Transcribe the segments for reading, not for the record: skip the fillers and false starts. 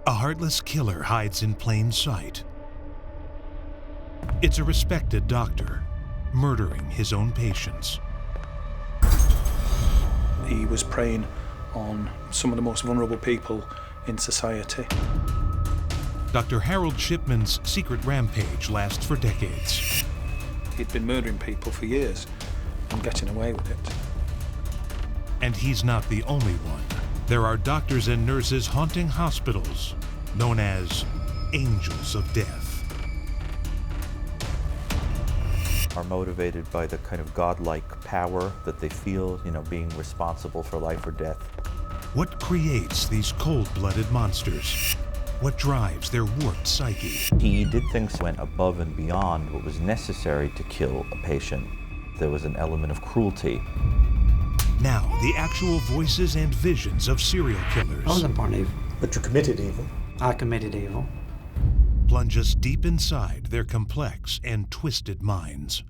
A heartless killer hides in plain sight. It's a respected doctor, murdering his own patients. He was preying on some of the most vulnerable people in society. Dr. Harold Shipman's secret rampage lasts for decades. He'd been murdering people for years and getting away with it. And he's not the only one. There are doctors and nurses haunting hospitals, known as angels of death. Are motivated by the kind of godlike power that they feel, being responsible for life or death. What creates these cold-blooded monsters? What drives their warped psyche? He did things that went above and beyond what was necessary to kill a patient. There was an element of cruelty. Now, the actual voices and visions of serial killers. I wasn't born evil. But you committed evil. I committed evil. Plunge us deep inside their complex and twisted minds.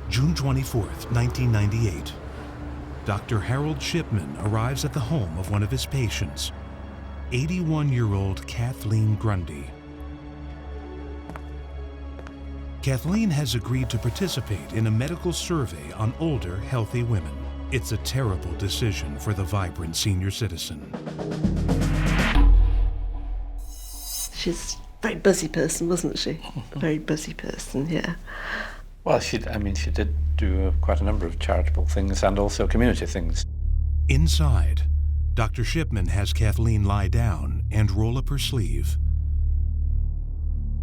June 24th, 1998. Dr. Harold Shipman arrives at the home of one of his patients, 81-year-old Kathleen Grundy. Kathleen has agreed to participate in a medical survey on older, healthy women. It's a terrible decision for the vibrant senior citizen. She's a very busy person, wasn't she? A very busy person, yeah. Well, she did do quite a number of charitable things and also community things. Inside, Dr. Shipman has Kathleen lie down and roll up her sleeve.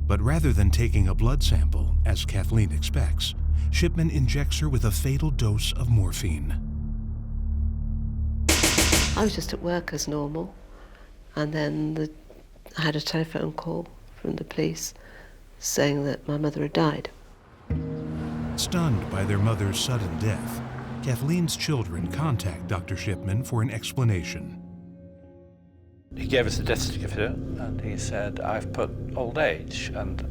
But rather than taking a blood sample, as Kathleen expects, Shipman injects her with a fatal dose of morphine. I was just at work as normal, and then I had a telephone call from the police saying that my mother had died. Stunned by their mother's sudden death, Kathleen's children contact Dr. Shipman for an explanation. He gave us a death certificate and he said, I've put old age. And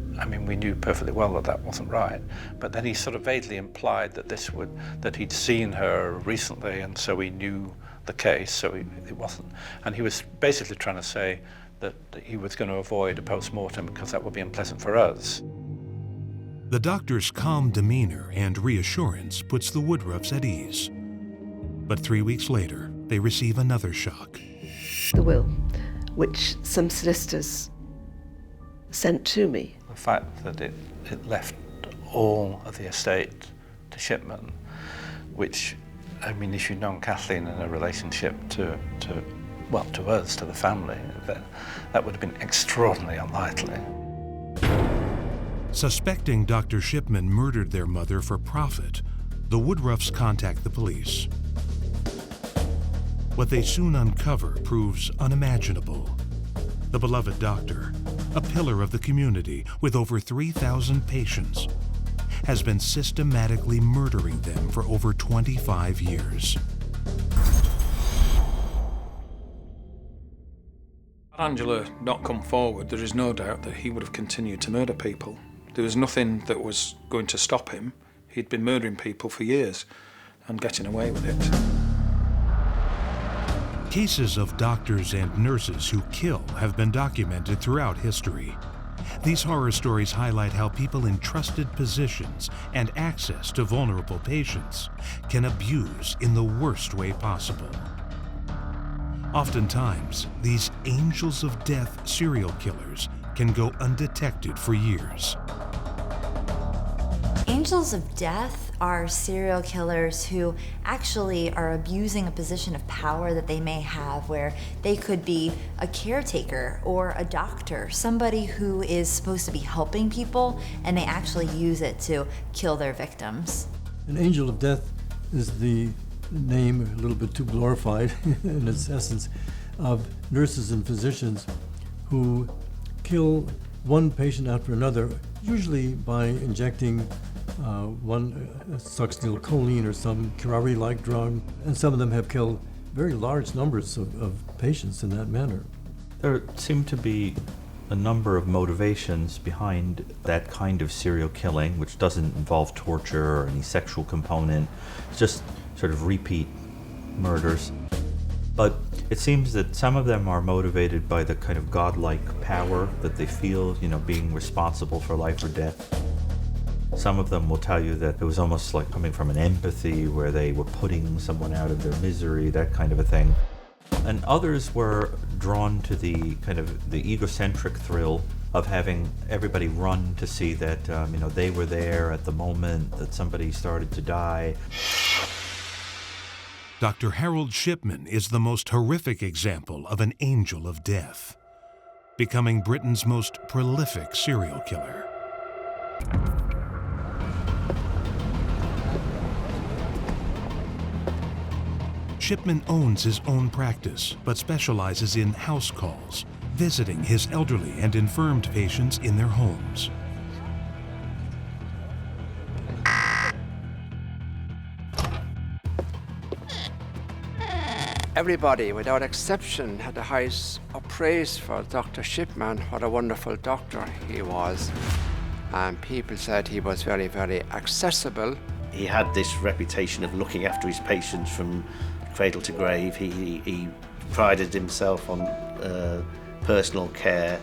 we knew perfectly well that that wasn't right. But then he sort of vaguely implied that that he'd seen her recently and so he knew the case, so it wasn't. And he was basically trying to say that he was going to avoid a post-mortem because that would be unpleasant for us. The doctor's calm demeanor and reassurance puts the Woodruffs at ease. But 3 weeks later, they receive another shock. The will, which some solicitors sent to me. The fact that it left all of the estate to Shipman, which, if you'd known Kathleen in a relationship to us, to the family, that would have been extraordinarily unlikely. Suspecting Dr. Shipman murdered their mother for profit, the Woodruffs contact the police. What they soon uncover proves unimaginable. The beloved doctor, a pillar of the community with over 3,000 patients, has been systematically murdering them for over 25 years. Had Angela not come forward, there is no doubt that he would have continued to murder people. There was nothing that was going to stop him. He'd been murdering people for years and getting away with it. Cases of doctors and nurses who kill have been documented throughout history. These horror stories highlight how people in trusted positions and access to vulnerable patients can abuse in the worst way possible. Oftentimes, these angels of death serial killers can go undetected for years. Angels of death are serial killers who actually are abusing a position of power that they may have, where they could be a caretaker or a doctor, somebody who is supposed to be helping people, and they actually use it to kill their victims. An angel of death is the name, a little bit too glorified in its essence, of nurses and physicians who kill one patient after another, usually by injecting One succinylcholine or some curare-like drug, and some of them have killed very large numbers of patients in that manner. There seem to be a number of motivations behind that kind of serial killing, which doesn't involve torture or any sexual component. It's just sort of repeat murders. But it seems that some of them are motivated by the kind of godlike power that they feel, being responsible for life or death. Some of them will tell you that it was almost like coming from an empathy where they were putting someone out of their misery, that kind of a thing. And others were drawn to the kind of the egocentric thrill of having everybody run to see that, they were there at the moment that somebody started to die. Dr. Harold Shipman is the most horrific example of an angel of death, becoming Britain's most prolific serial killer. Shipman owns his own practice, but specializes in house calls, visiting his elderly and infirmed patients in their homes. Everybody, without exception, had the highest of praise for Dr. Shipman. What a wonderful doctor he was. And people said he was very, very accessible. He had this reputation of looking after his patients from cradle to grave. He prided himself on personal care.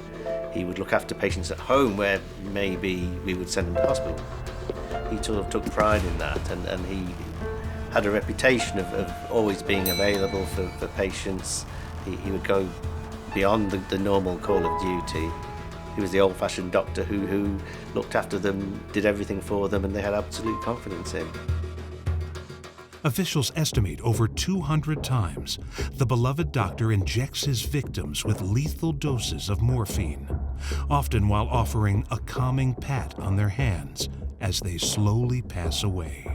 He would look after patients at home where maybe we would send them to hospital. He sort of took pride in that, and he had a reputation of always being available for patients. He would go beyond the normal call of duty. He was the old-fashioned doctor who looked after them, did everything for them, and they had absolute confidence in. Officials estimate over 200 times the beloved doctor injects his victims with lethal doses of morphine, often while offering a calming pat on their hands as they slowly pass away.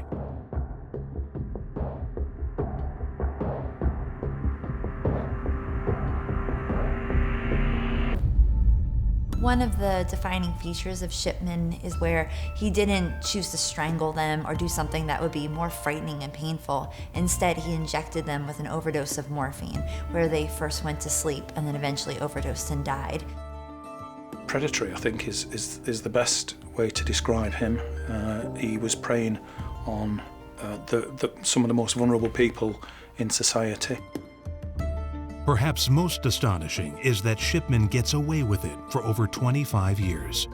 One of the defining features of Shipman is where he didn't choose to strangle them or do something that would be more frightening and painful. Instead, he injected them with an overdose of morphine, where they first went to sleep and then eventually overdosed and died. Predatory, I think, is the best way to describe him. He was preying on some of the most vulnerable people in society. Perhaps most astonishing is that Shipman gets away with it for over 25 years.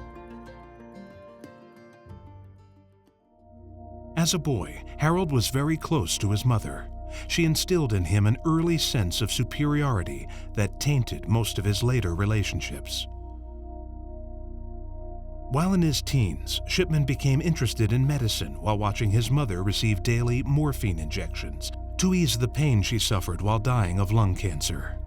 As a boy, Harold was very close to his mother. She instilled in him an early sense of superiority that tainted most of his later relationships. While in his teens, Shipman became interested in medicine while watching his mother receive daily morphine injections to ease the pain she suffered while dying of lung cancer.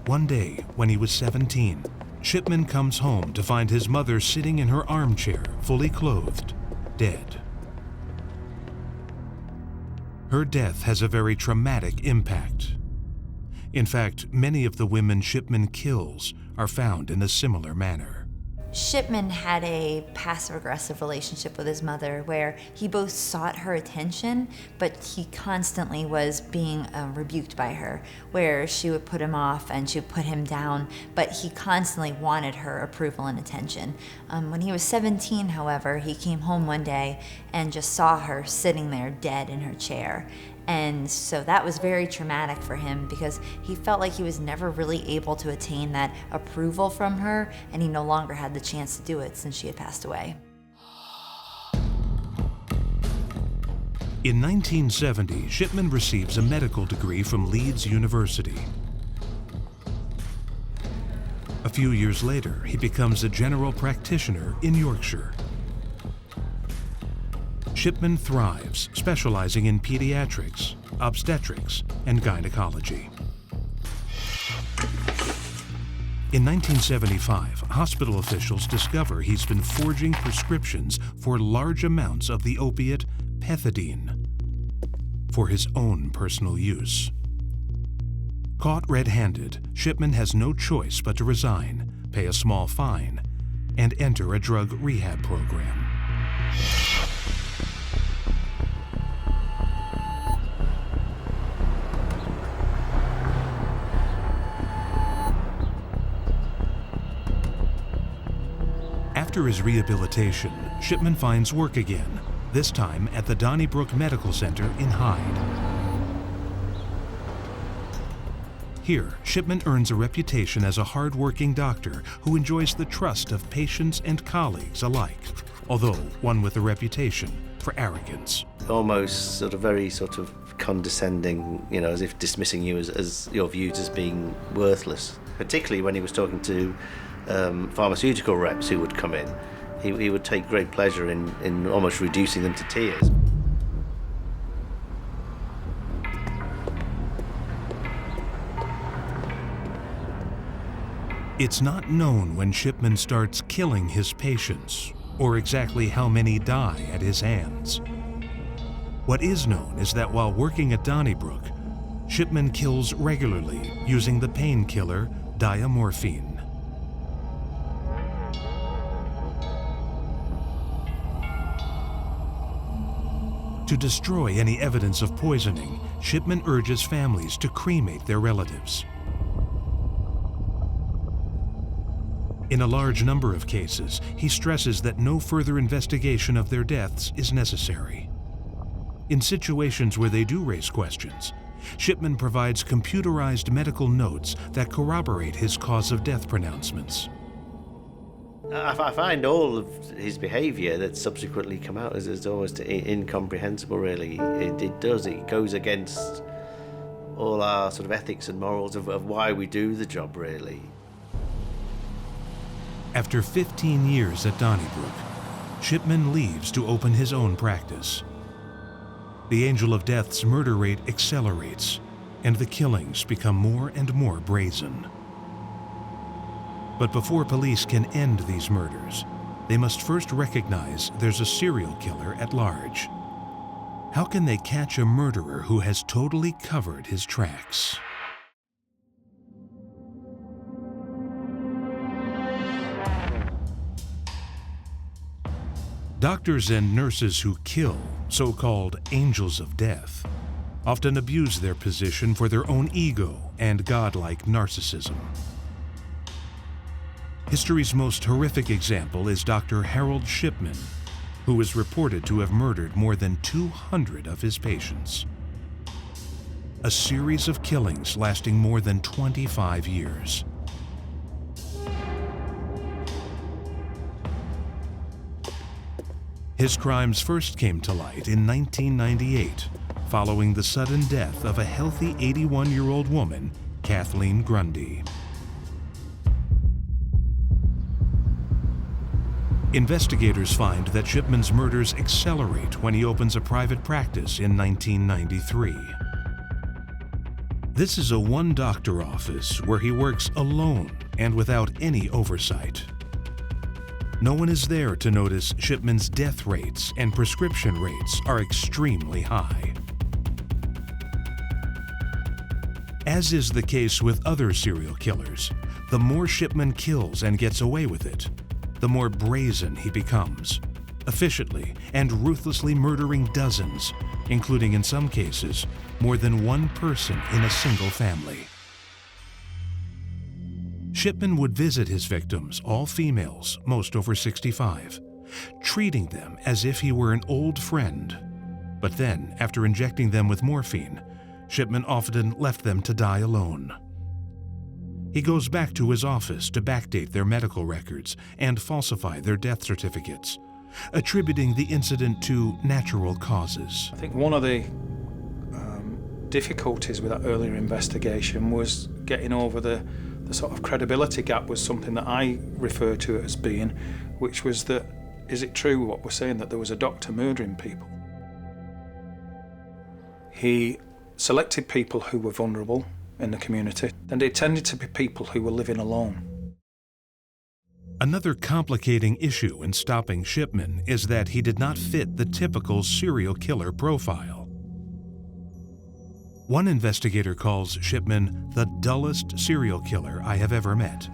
One day, when he was 17, Shipman comes home to find his mother sitting in her armchair, fully clothed, dead. Her death has a very traumatic impact. In fact, many of the women Shipman kills are found in a similar manner. Shipman had a passive-aggressive relationship with his mother where he both sought her attention, but he constantly was being rebuked by her, where she would put him off and she would put him down, but he constantly wanted her approval and attention. When he was 17, however, he came home one day and just saw her sitting there dead in her chair. And so that was very traumatic for him because he felt like he was never really able to attain that approval from her, and he no longer had the chance to do it since she had passed away. In 1970, Shipman receives a medical degree from Leeds University. A few years later, he becomes a general practitioner in Yorkshire. Shipman thrives, specializing in pediatrics, obstetrics, and gynecology. In 1975, hospital officials discover he's been forging prescriptions for large amounts of the opiate pethidine for his own personal use. Caught red-handed, Shipman has no choice but to resign, pay a small fine, and enter a drug rehab program. After his rehabilitation, Shipman finds work again, this time at the Donnybrook Medical Center in Hyde. Here, Shipman earns a reputation as a hard-working doctor who enjoys the trust of patients and colleagues alike, although one with a reputation for arrogance. Almost very condescending, as if dismissing you as you're viewed as being worthless. Particularly when he was talking to pharmaceutical reps who would come in. He would take great pleasure in almost reducing them to tears. It's not known when Shipman starts killing his patients, or exactly how many die at his hands. What is known is that while working at Donnybrook, Shipman kills regularly using the painkiller diamorphine. To destroy any evidence of poisoning, Shipman urges families to cremate their relatives. In a large number of cases, he stresses that no further investigation of their deaths is necessary. In situations where they do raise questions, Shipman provides computerized medical notes that corroborate his cause of death pronouncements. I find all of his behaviour that's subsequently come out as almost incomprehensible, really. It goes against all our ethics and morals of why we do the job, really. After 15 years at Donnybrook, Shipman leaves to open his own practice. The Angel of Death's murder rate accelerates, and the killings become more and more brazen. But before police can end these murders, they must first recognize there's a serial killer at large. How can they catch a murderer who has totally covered his tracks? Doctors and nurses who kill, so-called angels of death, often abuse their position for their own ego and godlike narcissism. History's most horrific example is Dr. Harold Shipman, who is reported to have murdered more than 200 of his patients. A series of killings lasting more than 25 years. His crimes first came to light in 1998, following the sudden death of a healthy 81-year-old woman, Kathleen Grundy. Investigators find that Shipman's murders accelerate when he opens a private practice in 1993. This is a one-doctor office where he works alone and without any oversight. No one is there to notice Shipman's death rates and prescription rates are extremely high. As is the case with other serial killers, the more Shipman kills and gets away with it, the more brazen he becomes, efficiently and ruthlessly murdering dozens, including in some cases, more than one person in a single family. Shipman would visit his victims, all females, most over 65, treating them as if he were an old friend. But then, after injecting them with morphine, Shipman often left them to die alone. He goes back to his office to backdate their medical records and falsify their death certificates, attributing the incident to natural causes. I think one of the difficulties with that earlier investigation was getting over the sort of credibility gap was something that I refer to it as being, which was that, is it true what we're saying, that there was a doctor murdering people? He selected people who were vulnerable in the community, and it tended to be people who were living alone. Another complicating issue in stopping Shipman is that he did not fit the typical serial killer profile. One investigator calls Shipman the dullest serial killer I have ever met.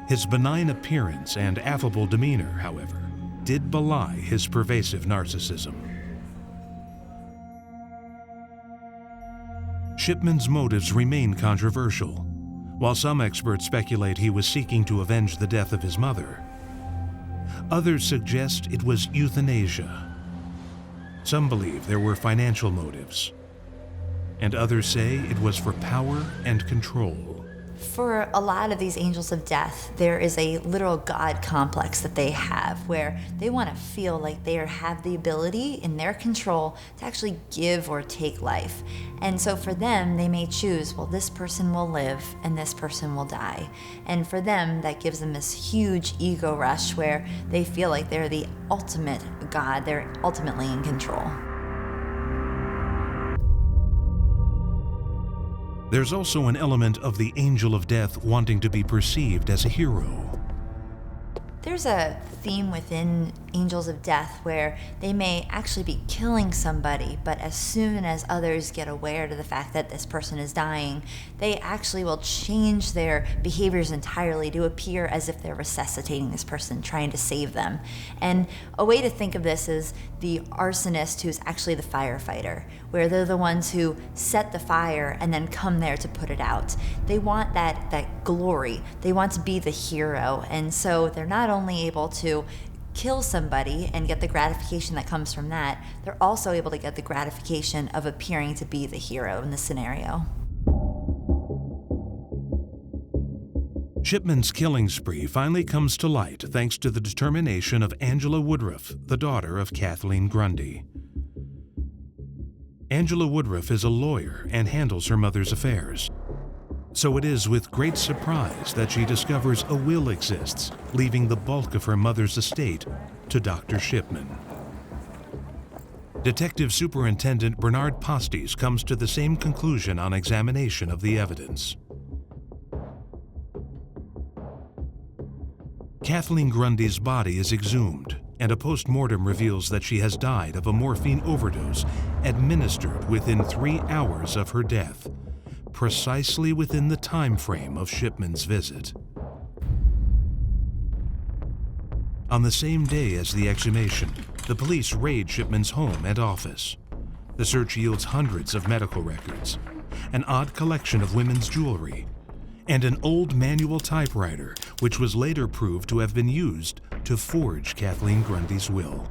His benign appearance and affable demeanor, however, did belie his pervasive narcissism. Shipman's motives remain controversial. While some experts speculate he was seeking to avenge the death of his mother, others suggest it was euthanasia. Some believe there were financial motives, and others say it was for power and control. For a lot of these angels of death, there is a literal God complex that they have where they want to feel like they have the ability in their control to actually give or take life. And so for them, they may choose, well, this person will live and this person will die. And for them, that gives them this huge ego rush where they feel like they're the ultimate God, they're ultimately in control. There's also an element of the angel of death wanting to be perceived as a hero. There's a theme within angels of death where they may actually be killing somebody, but as soon as others get aware to the fact that this person is dying, they actually will change their behaviors entirely to appear as if they're resuscitating this person, trying to save them. And a way to think of this is the arsonist who's actually the firefighter, where they're the ones who set the fire and then come there to put it out. They want that glory. They want to be the hero. And so they're not only able to kill somebody and get the gratification that comes from that, they're also able to get the gratification of appearing to be the hero in the scenario. Shipman's killing spree finally comes to light thanks to the determination of Angela Woodruff, the daughter of Kathleen Grundy. Angela Woodruff is a lawyer and handles her mother's affairs. So it is with great surprise that she discovers a will exists, leaving the bulk of her mother's estate to Dr. Shipman. Detective Superintendent Bernard Postes comes to the same conclusion on examination of the evidence. Kathleen Grundy's body is exhumed, and a post-mortem reveals that she has died of a morphine overdose administered within 3 hours of her death, precisely within the time frame of Shipman's visit. On the same day as the exhumation, the police raid Shipman's home and office. The search yields hundreds of medical records, an odd collection of women's jewelry, and an old manual typewriter, which was later proved to have been used to forge Kathleen Grundy's will.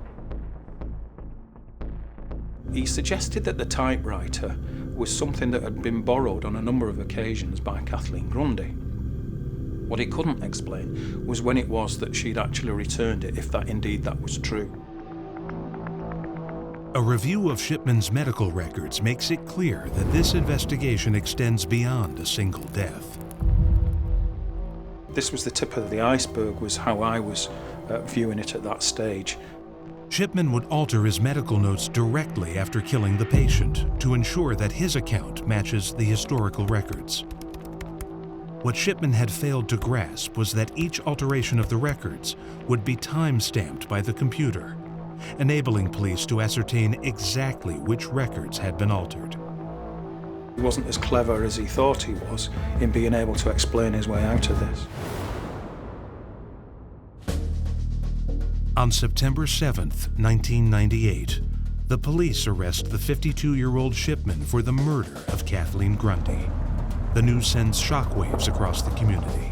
He suggested that the typewriter was something that had been borrowed on a number of occasions by Kathleen Grundy. What he couldn't explain was when it was that she'd actually returned it, if that indeed that was true. A review of Shipman's medical records makes it clear that this investigation extends beyond a single death. This was the tip of the iceberg, was how I was viewing it at that stage. Shipman would alter his medical notes directly after killing the patient to ensure that his account matches the historical records. What Shipman had failed to grasp was that each alteration of the records would be time-stamped by the computer, enabling police to ascertain exactly which records had been altered. He wasn't as clever as he thought he was in being able to explain his way out of this. On September 7th, 1998, the police arrest the 52-year-old Shipman for the murder of Kathleen Grundy. The news sends shockwaves across the community.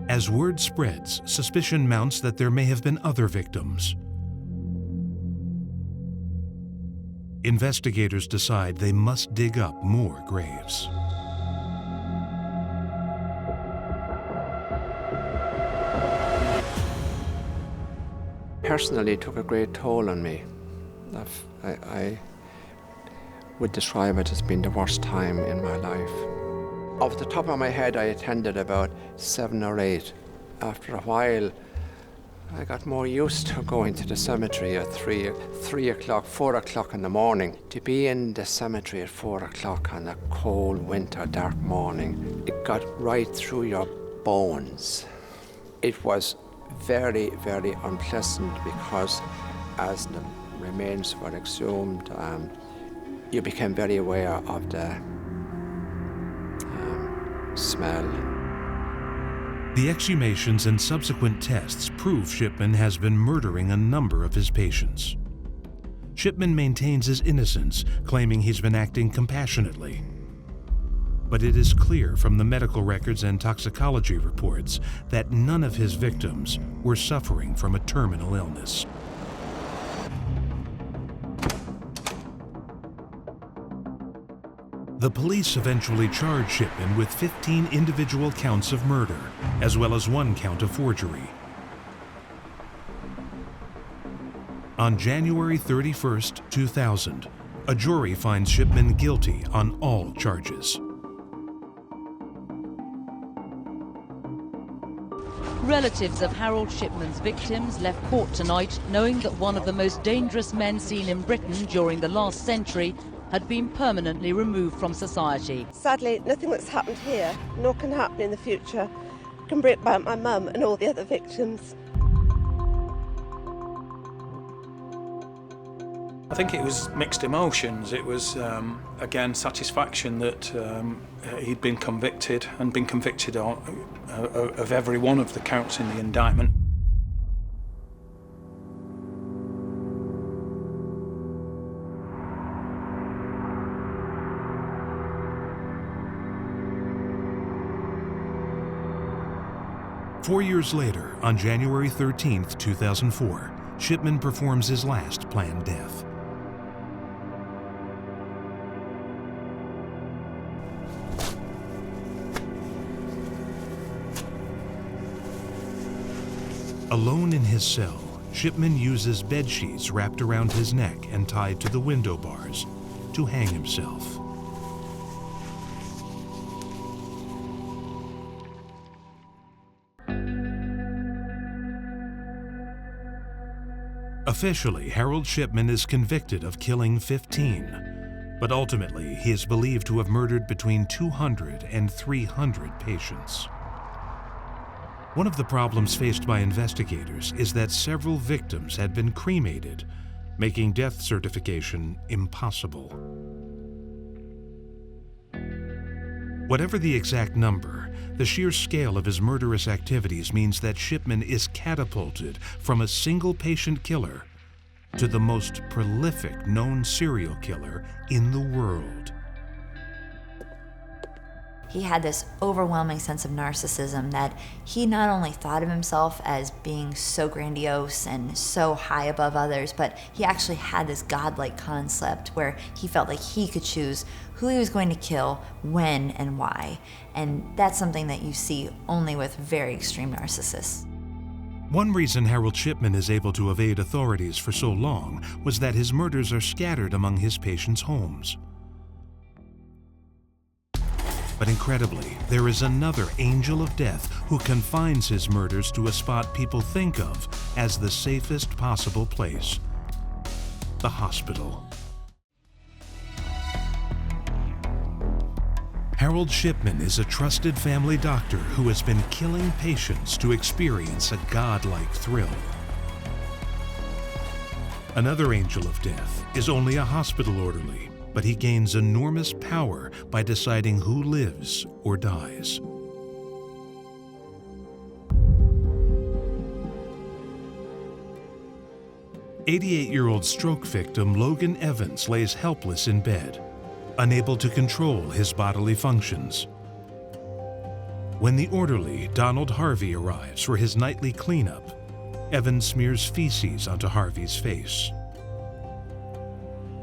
As word spreads, suspicion mounts that there may have been other victims. Investigators decide they must dig up more graves. Personally, it took a great toll on me. I would describe it as being the worst time in my life. Off the top of my head, I attended about 7 or 8. After a while, I got more used to going to the cemetery at 3 o'clock, 4 o'clock in the morning. To be in the cemetery at 4 o'clock on a cold winter, dark morning, it got right through your bones. It was very, very unpleasant because as the remains were exhumed, you became very aware of the smell. The exhumations and subsequent tests prove Shipman has been murdering a number of his patients. Shipman maintains his innocence, claiming he's been acting compassionately. But it is clear from the medical records and toxicology reports that none of his victims were suffering from a terminal illness. The police eventually charged Shipman with 15 individual counts of murder, as well as 1 count of forgery. On January 31st, 2000, a jury finds Shipman guilty on all charges. Relatives of Harold Shipman's victims left court tonight knowing that one of the most dangerous men seen in Britain during the last century had been permanently removed from society. Sadly, nothing that's happened here, nor can happen in the future, can bring back my mum and all the other victims. I think it was mixed emotions. It was, again, satisfaction that he'd been convicted and been convicted of every one of the counts in the indictment. Four years later, on January 13th, 2004, Shipman performs his last planned death. Alone in his cell, Shipman uses bed sheets wrapped around his neck and tied to the window bars to hang himself. Officially, Harold Shipman is convicted of killing 15, but ultimately he is believed to have murdered between 200 and 300 patients. One of the problems faced by investigators is that several victims had been cremated, making death certification impossible. Whatever the exact number, the sheer scale of his murderous activities means that Shipman is catapulted from a single patient killer to the most prolific known serial killer in the world. He had this overwhelming sense of narcissism that he not only thought of himself as being so grandiose and so high above others, but he actually had this godlike concept where he felt like he could choose who he was going to kill, when, and why. And that's something that you see only with very extreme narcissists. One reason Harold Shipman is able to evade authorities for so long was that his murders are scattered among his patients' homes. But incredibly, there is another angel of death who confines his murders to a spot people think of as the safest possible place: the hospital. Harold Shipman is a trusted family doctor who has been killing patients to experience a godlike thrill. Another angel of death is only a hospital orderly, but he gains enormous power by deciding who lives or dies. "88-year-old stroke victim Logan Evans lays helpless in bed, unable to control his bodily functions. When the orderly, Donald Harvey, arrives for his nightly cleanup, Evans smears feces onto Harvey's face.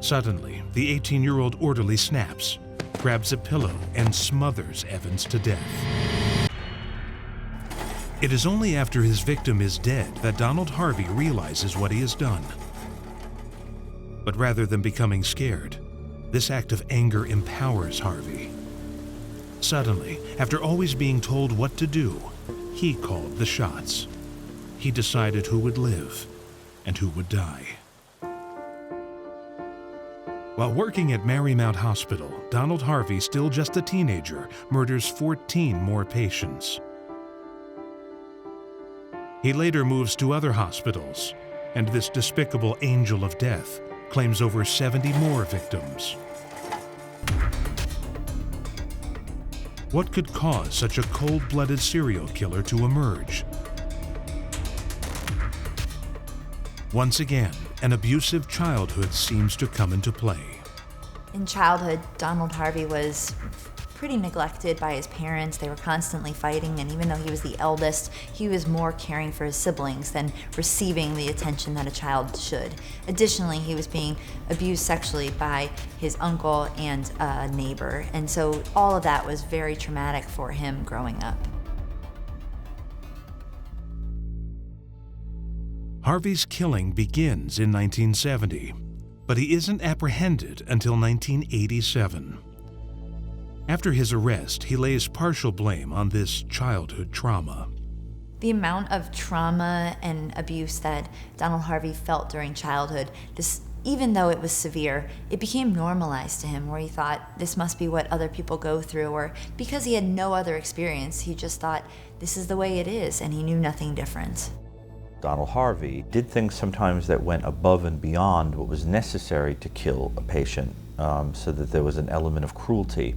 Suddenly, the 18-year-old orderly snaps, grabs a pillow, and smothers Evans to death. It is only after his victim is dead that Donald Harvey realizes what he has done. But rather than becoming scared, this act of anger empowers Harvey. Suddenly, after always being told what to do, he called the shots. He decided who would live and who would die. While working at Marymount Hospital, Donald Harvey, still just a teenager, murders 14 more patients. He later moves to other hospitals, and this despicable angel of death claims over 70 more victims. What could cause such a cold-blooded serial killer to emerge? Once again, an abusive childhood seems to come into play. In childhood, Donald Harvey was pretty neglected by his parents. They were constantly fighting, and even though he was the eldest, he was more caring for his siblings than receiving the attention that a child should. Additionally, he was being abused sexually by his uncle and a neighbor, and so all of that was very traumatic for him growing up. Harvey's killing begins in 1970, but he isn't apprehended until 1987. After his arrest, he lays partial blame on this childhood trauma. The amount of trauma and abuse that Donald Harvey felt during childhood, even though it was severe, it became normalized to him, where he thought this must be what other people go through, or because he had no other experience, he just thought this is the way it is, and he knew nothing different. Donald Harvey did things sometimes that went above and beyond what was necessary to kill a patient, so that there was an element of cruelty.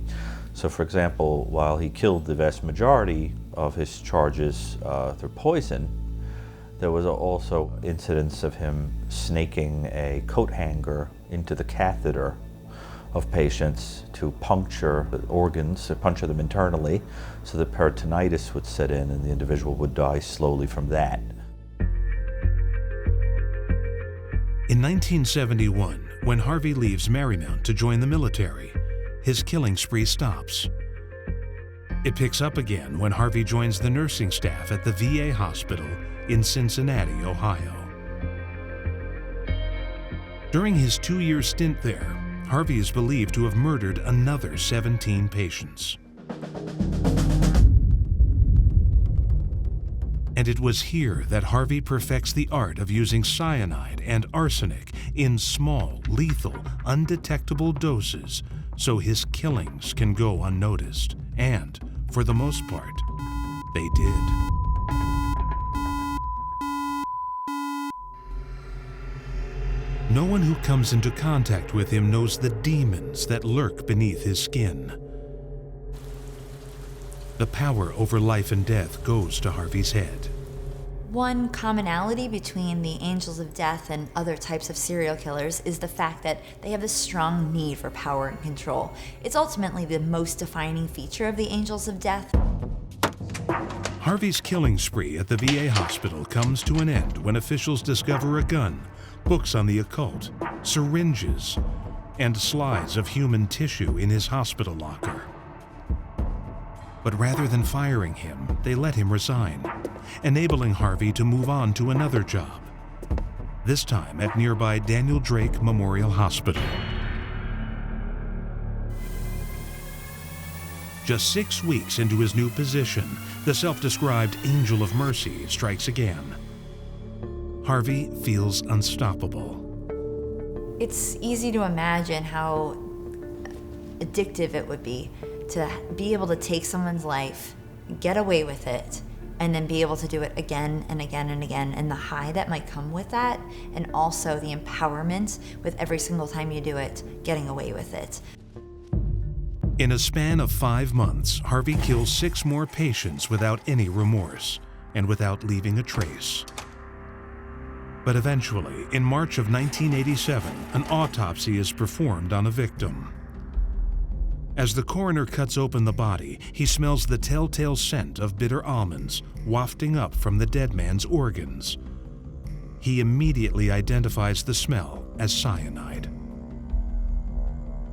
So for example, while he killed the vast majority of his charges through poison, there was also incidents of him snaking a coat hanger into the catheter of patients to puncture the organs, to puncture them internally, so that peritonitis would set in and the individual would die slowly from that. In 1971, when Harvey leaves Marymount to join the military, his killing spree stops. It picks up again when Harvey joins the nursing staff at the VA hospital in Cincinnati, Ohio. During his 2-year stint there, Harvey is believed to have murdered another 17 patients. And it was here that Harvey perfects the art of using cyanide and arsenic in small, lethal, undetectable doses so his killings can go unnoticed. And, for the most part, they did. No one who comes into contact with him knows the demons that lurk beneath his skin. The power over life and death goes to Harvey's head. One commonality between the angels of death and other types of serial killers is the fact that they have this strong need for power and control. It's ultimately the most defining feature of the angels of death. Harvey's killing spree at the VA hospital comes to an end when officials discover a gun, books on the occult, syringes, and slides of human tissue in his hospital locker. But rather than firing him, they let him resign, enabling Harvey to move on to another job, this time at nearby Daniel Drake Memorial Hospital. Just 6 weeks into his new position, the self-described Angel of Mercy strikes again. Harvey feels unstoppable. It's easy to imagine how addictive it would be to be able to take someone's life, get away with it, and then be able to do it again and again and again, and the high that might come with that, and also the empowerment with every single time you do it, getting away with it. In a span of 5 months, Harvey kills 6 more patients without any remorse and without leaving a trace. But eventually, in March of 1987, an autopsy is performed on a victim. As the coroner cuts open the body, he smells the telltale scent of bitter almonds wafting up from the dead man's organs. He immediately identifies the smell as cyanide.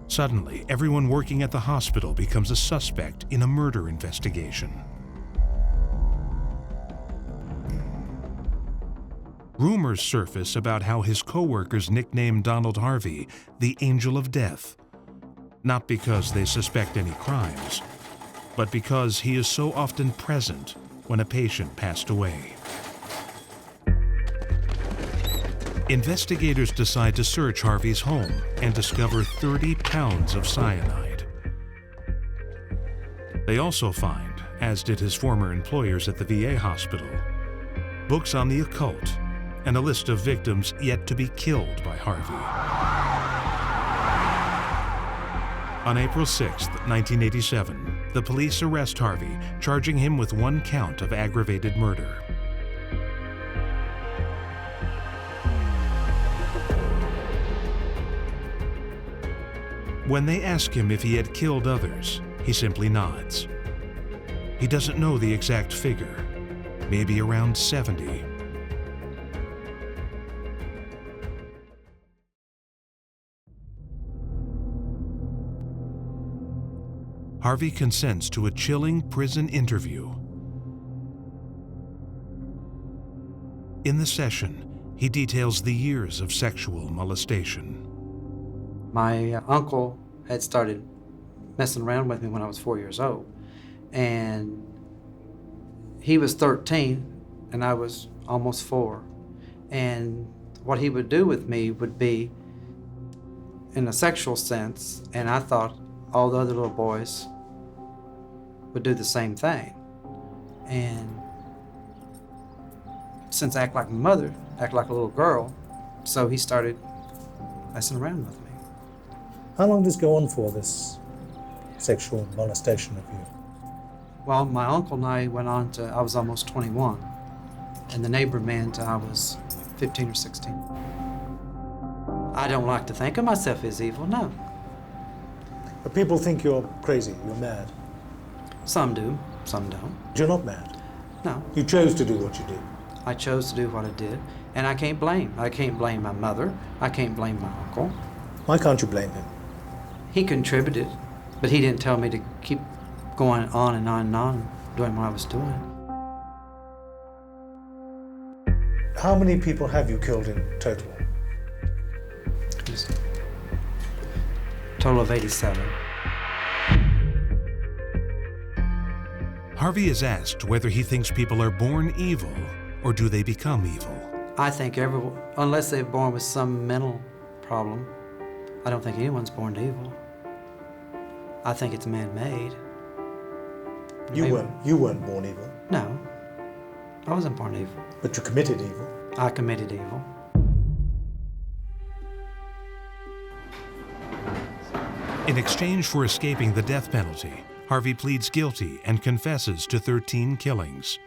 Suddenly, everyone working at the hospital becomes a suspect in a murder investigation. Rumors surface about how his co-workers nicknamed Donald Harvey the Angel of Death. Not because they suspect any crimes, but because he is so often present when a patient passed away. Investigators decide to search Harvey's home and discover 30 pounds of cyanide. They also find, as did his former employers at the VA hospital, books on the occult and a list of victims yet to be killed by Harvey. On April 6, 1987, the police arrest Harvey, charging him with 1 count of aggravated murder. When they ask him if he had killed others, he simply nods. He doesn't know the exact figure, maybe around 70. Harvey consents to a chilling prison interview. In the session, he details the years of sexual molestation. My uncle had started messing around with me when I was 4 years old. And he was 13 and I was almost 4. And what he would do with me would be in a sexual sense, and I thought all the other little boys would do the same thing. And since I act like my mother, act like a little girl, so he started messing around with me. How long does this go on for, this sexual molestation of you? Well, my uncle and I went on to, I was almost 21, and the neighbor man till I was 15 or 16. I don't like to think of myself as evil, no. But people think you're crazy, you're mad. Some do, some don't. You're not mad. No. You chose to do what you did. I chose to do what I did, and I can't blame. I can't blame my mother. I can't blame my uncle. Why can't you blame him? He contributed, but he didn't tell me to keep going on and on and on doing what I was doing. How many people have you killed in total? Just a total of 87. Harvey is asked whether he thinks people are born evil or do they become evil. I think everyone, unless they're born with some mental problem, I don't think anyone's born evil. I think it's man-made. You weren't born evil. No, I wasn't born evil. But you committed evil. I committed evil. In exchange for escaping the death penalty, Harvey pleads guilty and confesses to 13 killings.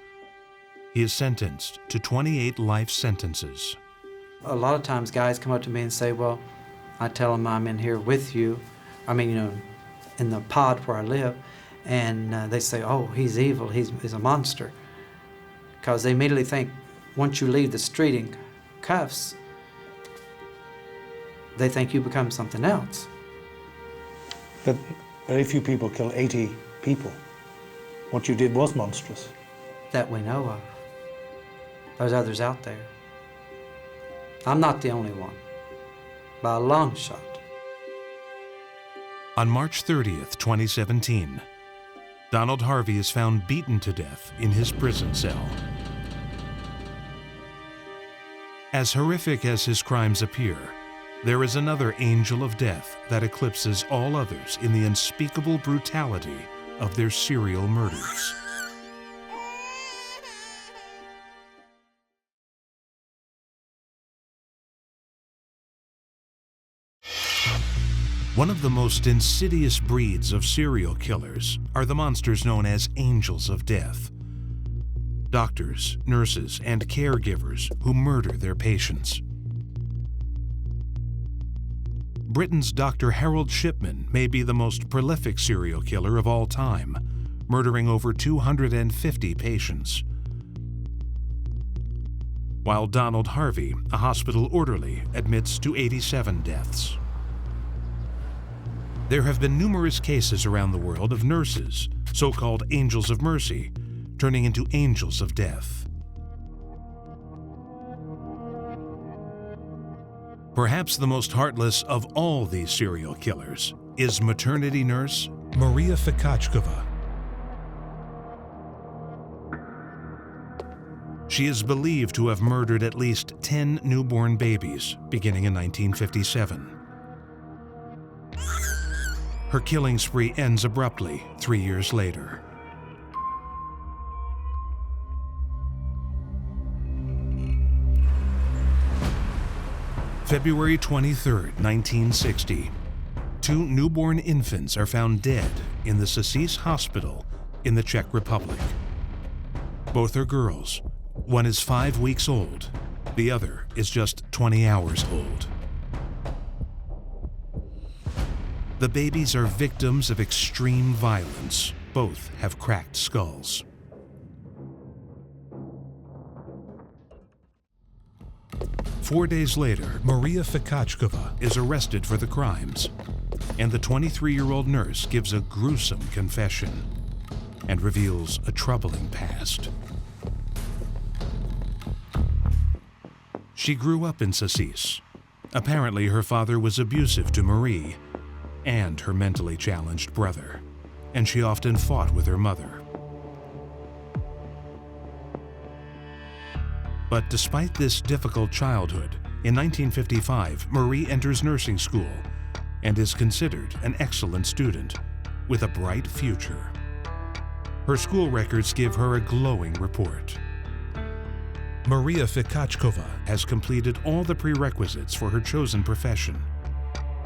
He is sentenced to 28 life sentences. A lot of times guys come up to me and say, well, I tell them I'm in here with you. I mean, you know, in the pod where I live. And they say, oh, he's evil, he's a monster. Because they immediately think, once you leave the street in cuffs, they think you become something else. But very few people kill 80 people. What you did was monstrous. That we know of. There's others out there. I'm not the only one, by a long shot. On March 30th, 2017, Donald Harvey is found beaten to death in his prison cell. As horrific as his crimes appear, there is another angel of death that eclipses all others in the unspeakable brutality of their serial murders. One of the most insidious breeds of serial killers are the monsters known as angels of death. Doctors, nurses, and caregivers who murder their patients. Britain's Dr. Harold Shipman may be the most prolific serial killer of all time, murdering over 250 patients. While Donald Harvey, a hospital orderly, admits to 87 deaths. There have been numerous cases around the world of nurses, so-called angels of mercy, turning into angels of death. Perhaps the most heartless of all these serial killers is maternity nurse Maria Fikachkova. She is believed to have murdered at least 10 newborn babies, beginning in 1957. Her killing spree ends abruptly 3 years later. February 23, 1960. 2 newborn infants are found dead in the Psyches hospital in the Czech Republic. Both are girls. One is 5 weeks old. The other is just 20 hours old. The babies are victims of extreme violence. Both have cracked skulls. Four days later, Maria Fikachkova is arrested for the crimes, and the 23-year-old nurse gives a gruesome confession and reveals a troubling past. She grew up in Psyches. Apparently, her father was abusive to Marie and her mentally challenged brother, and she often fought with her mother. But despite this difficult childhood, in 1955, Marie enters nursing school and is considered an excellent student with a bright future. Her school records give her a glowing report. Maria Fikachkova has completed all the prerequisites for her chosen profession.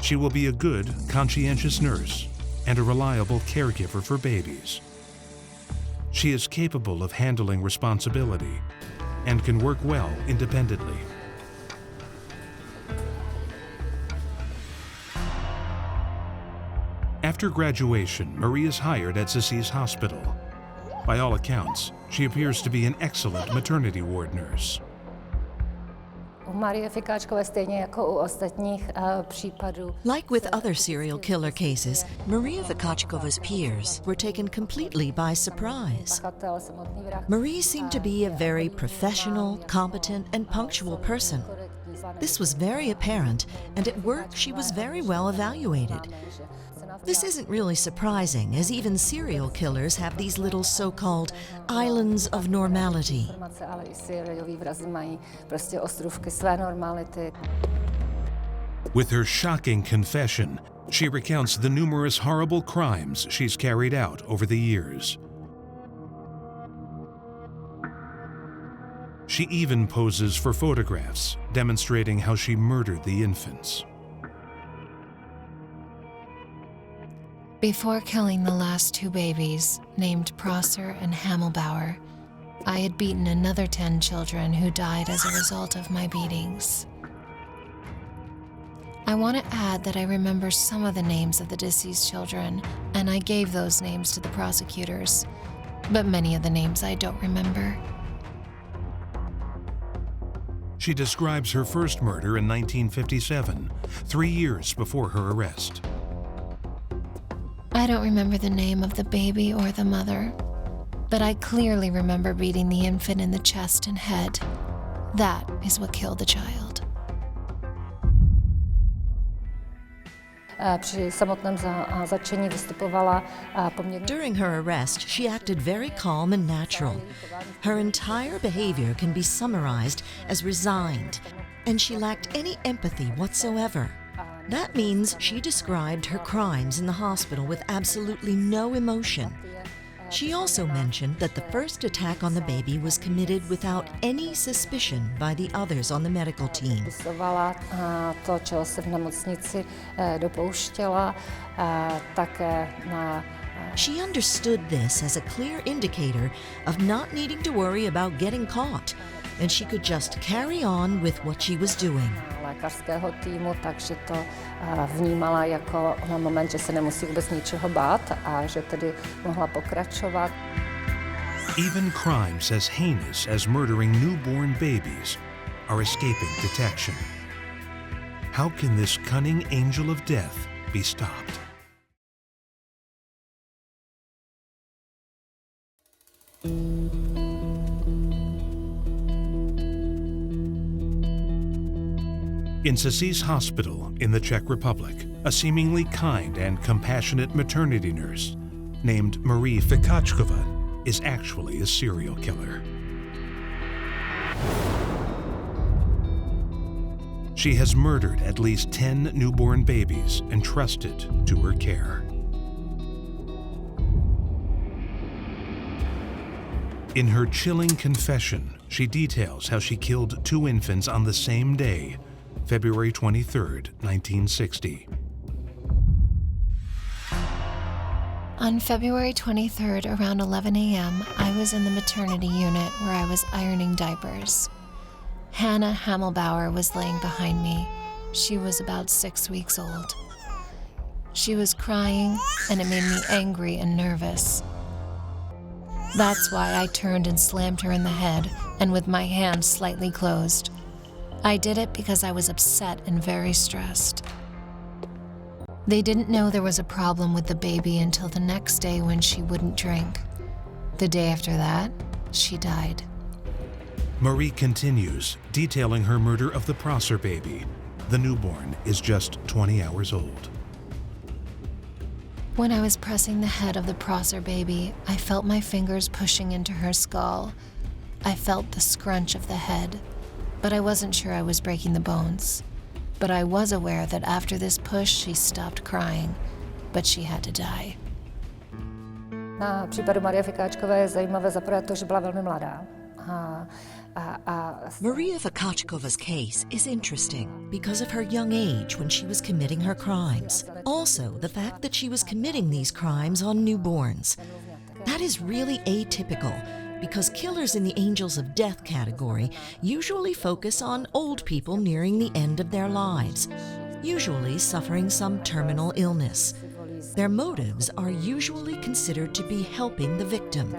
She will be a good, conscientious nurse and a reliable caregiver for babies. She is capable of handling responsibility and can work well independently. After graduation, Marie is hired at Psyches Hospital. By all accounts, she appears to be an excellent maternity ward nurse. Like with other serial killer cases, Maria Fikachkova's peers were taken completely by surprise. Marie seemed to be a very professional, competent, and punctual person. This was very apparent, and at work she was very well evaluated. This isn't really surprising, as even serial killers have these little so-called islands of normality. With her shocking confession, she recounts the numerous horrible crimes she's carried out over the years. She even poses for photographs, demonstrating how she murdered the infants. Before killing the last 2 babies, named Prosser and Hamelbauer, I had beaten another 10 children who died as a result of my beatings. I want to add that I remember some of the names of the deceased children, and I gave those names to the prosecutors, but many of the names I don't remember. She describes her first murder in 1957, 3 years before her arrest. I don't remember the name of the baby or the mother, but I clearly remember beating the infant in the chest and head. That is what killed the child. During her arrest, she acted very calm and natural. Her entire behavior can be summarized as resigned, and she lacked any empathy whatsoever. That means she described her crimes in the hospital with absolutely no emotion. She also mentioned that the first attack on the baby was committed without any suspicion by the others on the medical team. She understood this as a clear indicator of not needing to worry about getting caught, and she could just carry on with what she was doing. Lékařského týmu, takže to vnímala jako na moment, že se nemusí vůbec ničeho bát a že tedy mohla pokračovat. Even crimes as heinous as murdering newborn babies are escaping detection. How can this cunning angel of death be stopped? In Psyches Hospital in the Czech Republic, a seemingly kind and compassionate maternity nurse named Maria Fikachkova is actually a serial killer. She has murdered at least 10 newborn babies entrusted to her care. In her chilling confession, she details how she killed 2 infants on the same day, February 23, 1960. On February 23rd, around 11 a.m., I was in the maternity unit where I was ironing diapers. Hannah Hammelbauer was laying behind me. She was about 6 weeks old. She was crying, and it made me angry and nervous. That's why I turned and slammed her in the head, and with my hand slightly closed. I did it because I was upset and very stressed. They didn't know there was a problem with the baby until the next day when she wouldn't drink. The day after that, she died. Marie continues, detailing her murder of the Prosser baby. The newborn is just 20 hours old. When I was pressing the head of the Prosser baby, I felt my fingers pushing into her skull. I felt the scrunch of the head, but I wasn't sure I was breaking the bones. But I was aware that after this push, she stopped crying, but she had to die. Na případu Marie Fikachkové je zajímavé zaprvé to, že byla velmi mladá. Maria Fikachkova's case is interesting because of her young age when she was committing her crimes. Also, the fact that she was committing these crimes on newborns. That is really atypical because killers in the Angels of Death category usually focus on old people nearing the end of their lives, usually suffering some terminal illness. Their motives are usually considered to be helping the victim.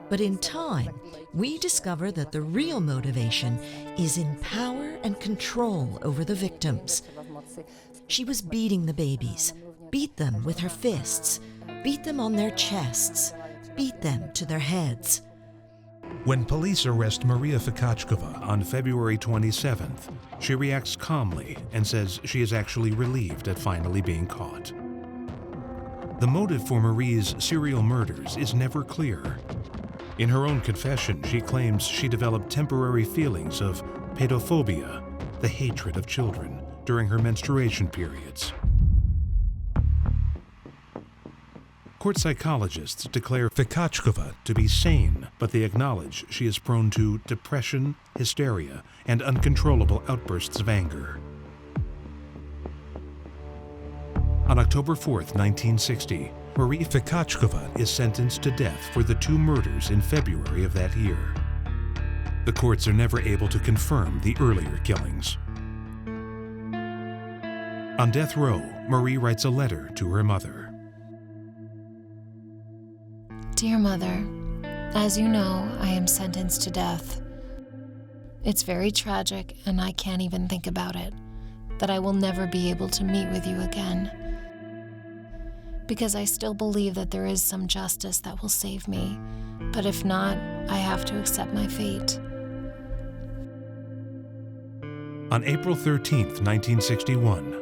But in time, we discover that the real motivation is in power and control over the victims. She was beating the babies, beat them with her fists, beat them on their chests, beat them to their heads. When police arrest Maria Fikachkova on February 27th, she reacts calmly and says she is actually relieved at finally being caught. The motive for Marie's serial murders is never clear. In her own confession, she claims she developed temporary feelings of pedophobia, the hatred of children, during her menstruation periods. Court psychologists declare Fikachkova to be sane, but they acknowledge she is prone to depression, hysteria, and uncontrollable outbursts of anger. On October 4th, 1960, Maria Fikachkova is sentenced to death for the 2 murders in February of that year. The courts are never able to confirm the earlier killings. On death row, Marie writes a letter to her mother. Dear Mother, as you know, I am sentenced to death. It's very tragic, and I can't even think about it, that I will never be able to meet with you again. Because I still believe that there is some justice that will save me, but if not, I have to accept my fate. On April 13th, 1961,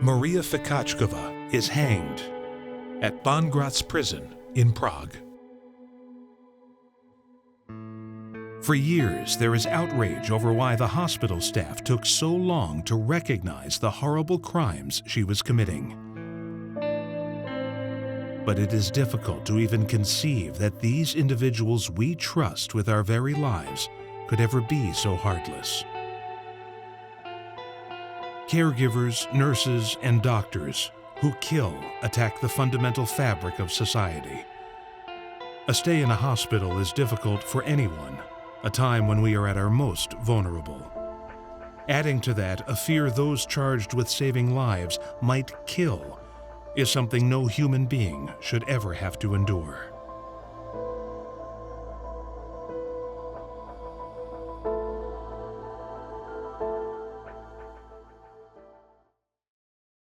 Maria Fikachkova is hanged at Bongratz prison in Prague. For years, there is outrage over why the hospital staff took so long to recognize the horrible crimes she was committing. But it is difficult to even conceive that these individuals we trust with our very lives could ever be so heartless. Caregivers, nurses, and doctors who kill attack the fundamental fabric of society. A stay in a hospital is difficult for anyone, a time when we are at our most vulnerable. Adding to that, a fear those charged with saving lives might kill is something no human being should ever have to endure.